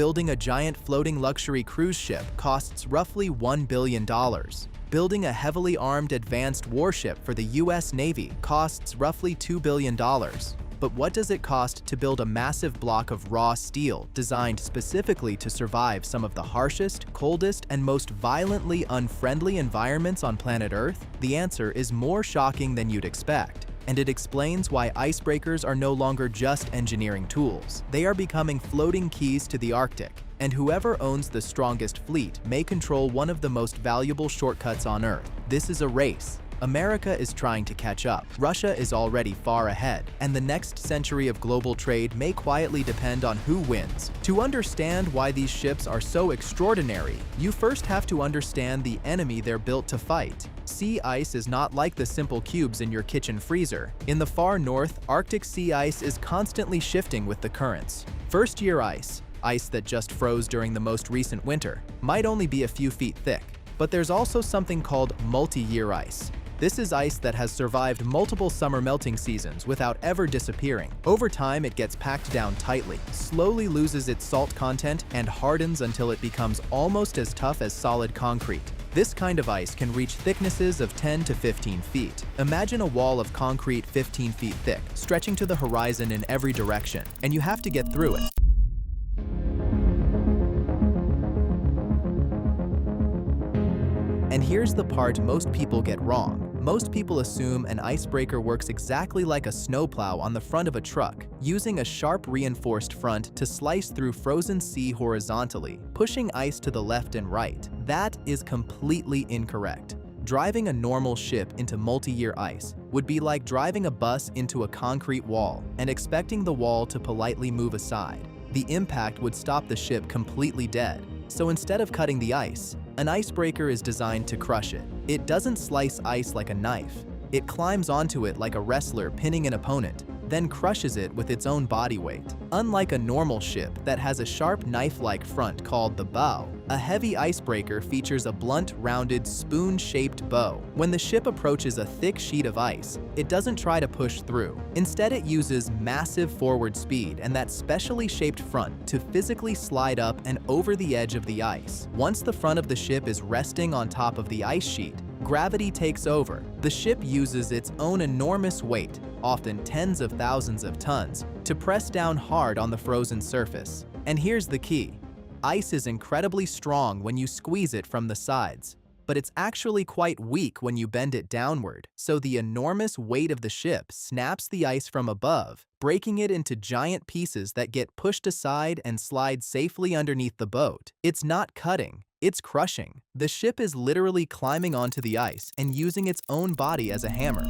Building a giant floating luxury cruise ship costs roughly $1 billion. Building a heavily armed advanced warship for the US Navy costs roughly $2 billion. But what does it cost to build a massive block of raw steel designed specifically to survive some of the harshest, coldest, and most violently unfriendly environments on planet Earth? The answer is more shocking than you'd expect. And it explains why icebreakers are no longer just engineering tools. They are becoming floating keys to the Arctic, and whoever owns the strongest fleet may control one of the most valuable shortcuts on Earth. This is a race. America is trying to catch up. Russia is already far ahead, and the next century of global trade may quietly depend on who wins. To understand why these ships are so extraordinary, you first have to understand the enemy they're built to fight. Sea ice is not like the simple cubes in your kitchen freezer. In the far north, Arctic sea ice is constantly shifting with the currents. First-year ice that just froze during the most recent winter, might only be a few feet thick. But there's also something called multi-year ice. This is ice that has survived multiple summer melting seasons without ever disappearing. Over time, it gets packed down tightly, slowly loses its salt content, and hardens until it becomes almost as tough as solid concrete. This kind of ice can reach thicknesses of 10 to 15 feet. Imagine a wall of concrete 15 feet thick, stretching to the horizon in every direction, and you have to get through it. And here's the part most people get wrong. Most people assume an icebreaker works exactly like a snowplow on the front of a truck, using a sharp reinforced front to slice through frozen sea horizontally, pushing ice to the left and right. That is completely incorrect. Driving a normal ship into multi-year ice would be like driving a bus into a concrete wall and expecting the wall to politely move aside. The impact would stop the ship completely dead. So instead of cutting the ice, an icebreaker is designed to crush it. It doesn't slice ice like a knife. It climbs onto it like a wrestler pinning an opponent, then crushes it with its own body weight. Unlike a normal ship that has a sharp knife-like front called the bow, a heavy icebreaker features a blunt, rounded, spoon-shaped bow. When the ship approaches a thick sheet of ice, it doesn't try to push through. Instead, it uses massive forward speed and that specially shaped front to physically slide up and over the edge of the ice. Once the front of the ship is resting on top of the ice sheet, gravity takes over. The ship uses its own enormous weight, often tens of thousands of tons, to press down hard on the frozen surface. And here's the key. Ice is incredibly strong when you squeeze it from the sides, but it's actually quite weak when you bend it downward, so the enormous weight of the ship snaps the ice from above, breaking it into giant pieces that get pushed aside and slide safely underneath the boat. It's not cutting, it's crushing. The ship is literally climbing onto the ice and using its own body as a hammer.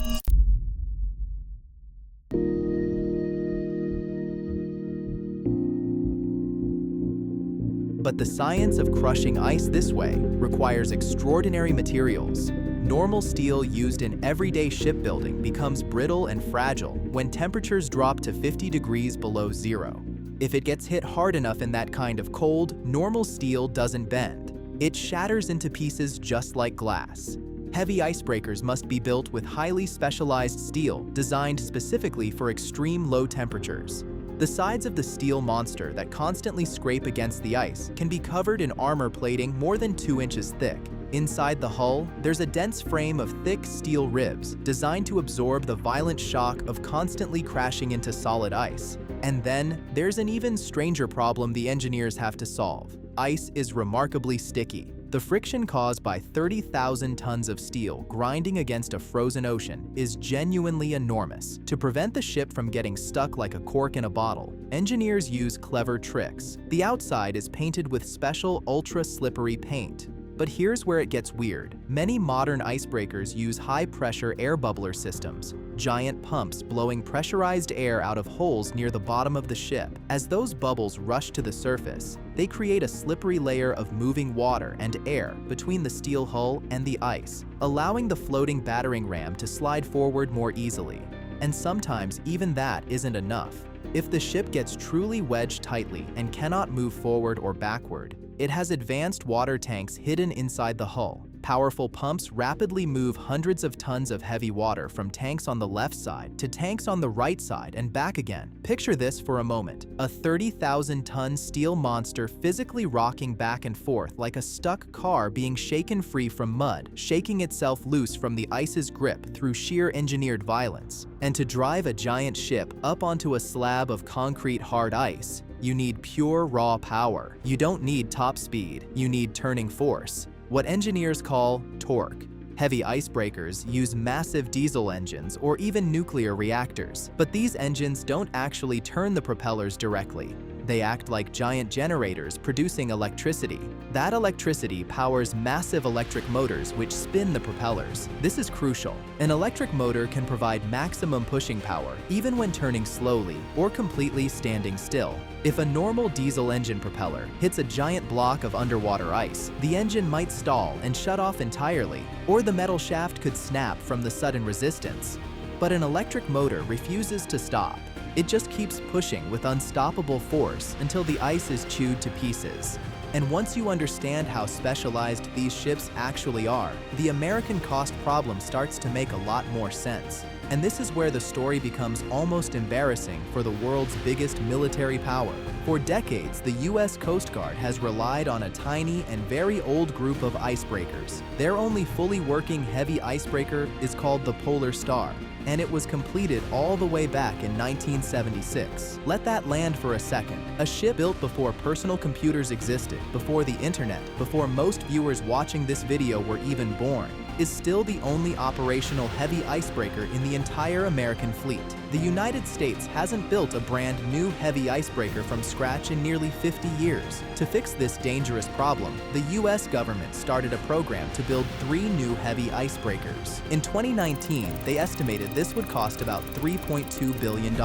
But the science of crushing ice this way requires extraordinary materials. Normal steel used in everyday shipbuilding becomes brittle and fragile when temperatures drop to 50 degrees below zero. If it gets hit hard enough in that kind of cold, normal steel doesn't bend. It shatters into pieces just like glass. Heavy icebreakers must be built with highly specialized steel designed specifically for extreme low temperatures. The sides of the steel monster that constantly scrape against the ice can be covered in armor plating more than 2 inches thick. Inside the hull, there's a dense frame of thick steel ribs designed to absorb the violent shock of constantly crashing into solid ice. And then, there's an even stranger problem the engineers have to solve. Ice is remarkably sticky. The friction caused by 30,000 tons of steel grinding against a frozen ocean is genuinely enormous. To prevent the ship from getting stuck like a cork in a bottle, engineers use clever tricks. The outside is painted with special ultra-slippery paint. But here's where it gets weird. Many modern icebreakers use high-pressure air bubbler systems, giant pumps blowing pressurized air out of holes near the bottom of the ship. As those bubbles rush to the surface, they create a slippery layer of moving water and air between the steel hull and the ice, allowing the floating battering ram to slide forward more easily. And sometimes even that isn't enough. If the ship gets truly wedged tightly and cannot move forward or backward, it has advanced water tanks hidden inside the hull. Powerful pumps rapidly move hundreds of tons of heavy water from tanks on the left side to tanks on the right side and back again. Picture this for a moment. A 30,000-ton steel monster physically rocking back and forth like a stuck car being shaken free from mud, shaking itself loose from the ice's grip through sheer engineered violence. And to drive a giant ship up onto a slab of concrete hard ice, you need pure raw power. You don't need top speed, you need turning force, what engineers call torque. Heavy icebreakers use massive diesel engines or even nuclear reactors, but these engines don't actually turn the propellers directly. They act like giant generators producing electricity. That electricity powers massive electric motors which spin the propellers. This is crucial. An electric motor can provide maximum pushing power even when turning slowly or completely standing still. If a normal diesel engine propeller hits a giant block of underwater ice, the engine might stall and shut off entirely, or the metal shaft could snap from the sudden resistance. But an electric motor refuses to stop. It just keeps pushing with unstoppable force until the ice is chewed to pieces. And once you understand how specialized these ships actually are, the American cost problem starts to make a lot more sense. And this is where the story becomes almost embarrassing for the world's biggest military power. For decades, the US Coast Guard has relied on a tiny and very old group of icebreakers. Their only fully working heavy icebreaker is called the Polar Star, and it was completed all the way back in 1976. Let that land for a second. A ship built before personal computers existed, before the internet, before most viewers watching this video were even born, is still the only operational heavy icebreaker in the entire American fleet. The United States hasn't built a brand new heavy icebreaker from scratch in nearly 50 years. To fix this dangerous problem, the US government started a program to build 3 new heavy icebreakers. In 2019, they estimated this would cost about $3.2 billion.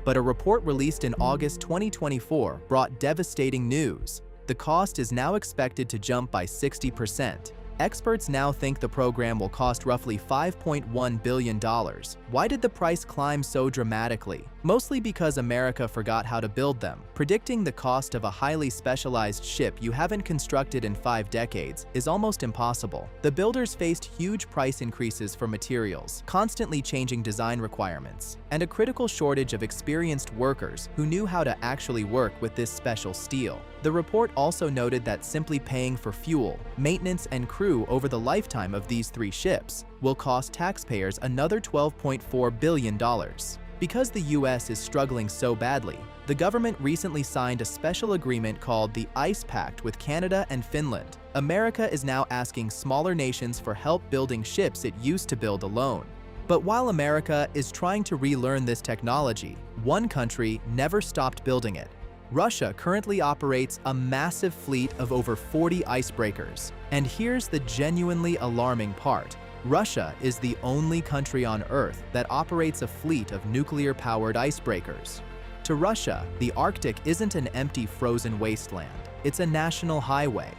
But a report released in August 2024 brought devastating news. The cost is now expected to jump by 60%. Experts now think the program will cost roughly $5.1 billion. Why did the price climb so dramatically? Mostly because America forgot how to build them. Predicting the cost of a highly specialized ship you haven't constructed in 5 decades is almost impossible. The builders faced huge price increases for materials, constantly changing design requirements, and a critical shortage of experienced workers who knew how to actually work with this special steel. The report also noted that simply paying for fuel, maintenance, and crew over the lifetime of these 3 ships will cost taxpayers another $12.4 billion. Because the US is struggling so badly, the government recently signed a special agreement called the Ice Pact with Canada and Finland. America is now asking smaller nations for help building ships it used to build alone. But while America is trying to relearn this technology, one country never stopped building it. Russia currently operates a massive fleet of over 40 icebreakers. And here's the genuinely alarming part. Russia is the only country on Earth that operates a fleet of nuclear-powered icebreakers. To Russia, the Arctic isn't an empty frozen wasteland. It's a national highway.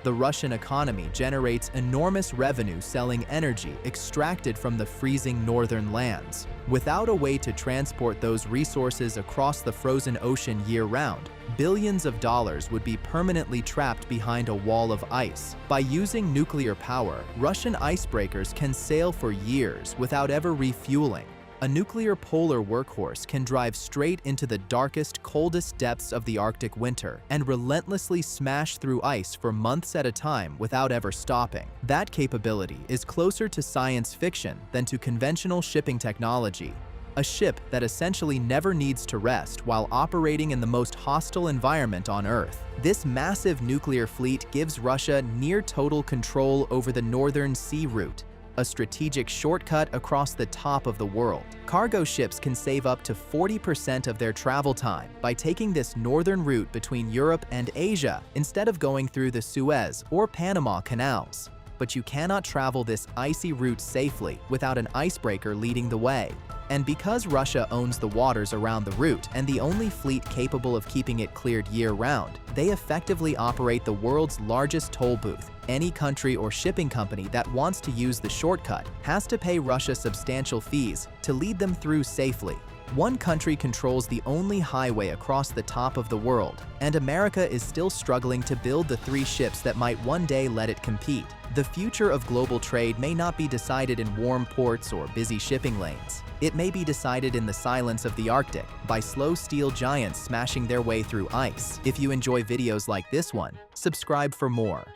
The Russian economy generates enormous revenue selling energy extracted from the freezing northern lands. Without a way to transport those resources across the frozen ocean year-round, billions of dollars would be permanently trapped behind a wall of ice. By using nuclear power, Russian icebreakers can sail for years without ever refueling. A nuclear polar workhorse can drive straight into the darkest, coldest depths of the Arctic winter and relentlessly smash through ice for months at a time without ever stopping. That capability is closer to science fiction than to conventional shipping technology. A ship that essentially never needs to rest while operating in the most hostile environment on Earth. This massive nuclear fleet gives Russia near total control over the northern sea route, a strategic shortcut across the top of the world. Cargo ships can save up to 40% of their travel time by taking this northern route between Europe and Asia instead of going through the Suez or Panama canals. But you cannot travel this icy route safely without an icebreaker leading the way. And because Russia owns the waters around the route and the only fleet capable of keeping it cleared year-round, they effectively operate the world's largest toll booth. Any country or shipping company that wants to use the shortcut has to pay Russia substantial fees to lead them through safely. One country controls the only highway across the top of the world, and America is still struggling to build the 3 ships that might one day let it compete. The future of global trade may not be decided in warm ports or busy shipping lanes. It may be decided in the silence of the Arctic, by slow steel giants smashing their way through ice. If you enjoy videos like this one, subscribe for more.